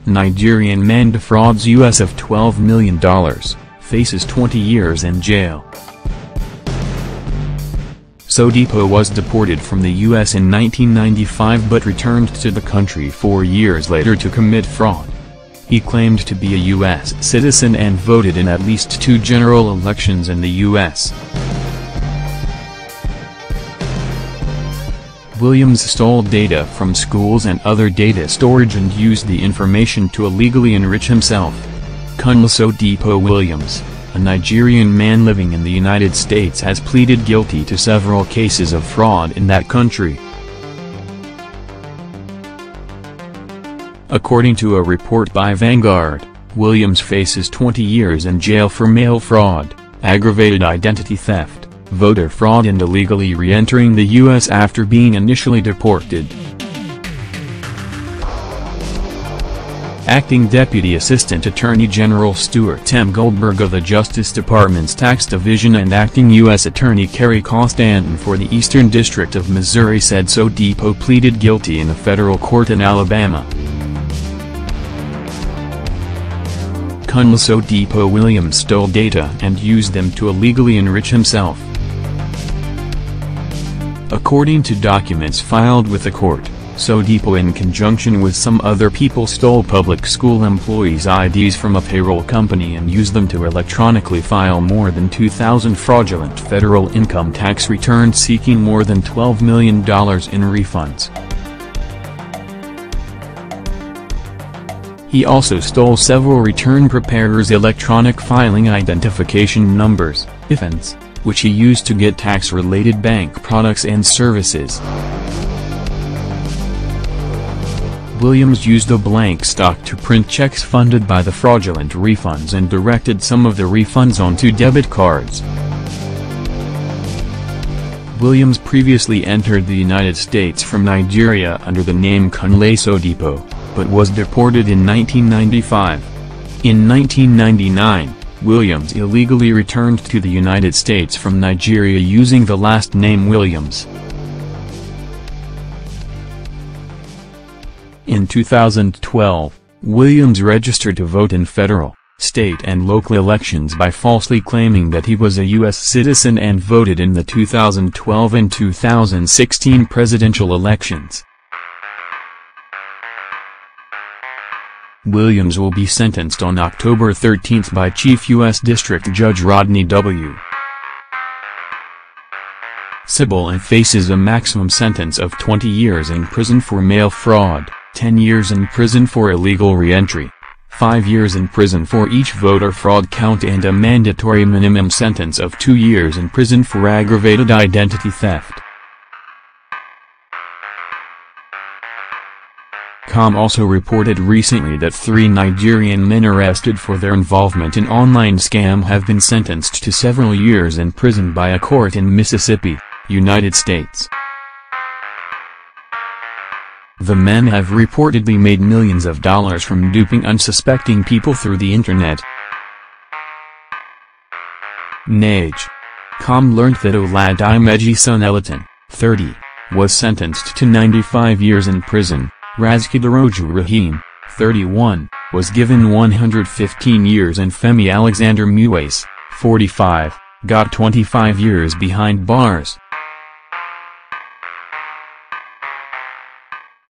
Nigerian man defrauds US of $12 million, faces 20 years in jail. Sodipo was deported from the US in 1995 but returned to the country 4 years later to commit fraud. He claimed to be a US citizen and voted in at least 2 general elections in the US. Williams stole data from schools and other data storage and used the information to illegally enrich himself. Colonel Sodipo Williams, a Nigerian man living in the United States, has pleaded guilty to several cases of fraud in that country. According to a report by Vanguard, Williams faces 20 years in jail for mail fraud, aggravated identity theft, voter fraud and illegally re-entering the U.S. after being initially deported. Acting Deputy Assistant Attorney General Stuart M. Goldberg of the Justice Department's Tax Division and Acting U.S. Attorney Kerry Costanton for the Eastern District of Missouri said Sodipo pleaded guilty in a federal court in Alabama. Colonel Sodipo Williams stole data and used them to illegally enrich himself. According to documents filed with the court, Sodipo in conjunction with some other people stole public school employees' IDs from a payroll company and used them to electronically file more than 2,000 fraudulent federal income tax returns seeking more than $12 million in refunds. He also stole several return preparers' electronic filing identification numbers, IFNs, which he used to get tax-related bank products and services. Williams used a blank stock to print checks funded by the fraudulent refunds and directed some of the refunds onto debit cards. Williams previously entered the United States from Nigeria under the name Kunle Sodipo, but was deported in 1995. In 1999, Williams illegally returned to the United States from Nigeria using the last name Williams. In 2012, Williams registered to vote in federal, state and local elections by falsely claiming that he was a U.S. citizen and voted in the 2012 and 2016 presidential elections. Williams will be sentenced on October 13 by Chief U.S. District Judge Rodney W. Sibyl and faces a maximum sentence of 20 years in prison for mail fraud, 10 years in prison for illegal re-entry, 5 years in prison for each voter fraud count and a mandatory minimum sentence of 2 years in prison for aggravated identity theft. Com also reported recently that 3 Nigerian men arrested for their involvement in online scam have been sentenced to several years in prison by a court in Mississippi, United States. The men have reportedly made millions of dollars from duping unsuspecting people through the internet. Com learned that Oladimeji Son-Elitan, 30, was sentenced to 95 years in prison. Razkadaroju Rahim, 31, was given 115 years and Femi Alexander Muwais, 45, got 25 years behind bars.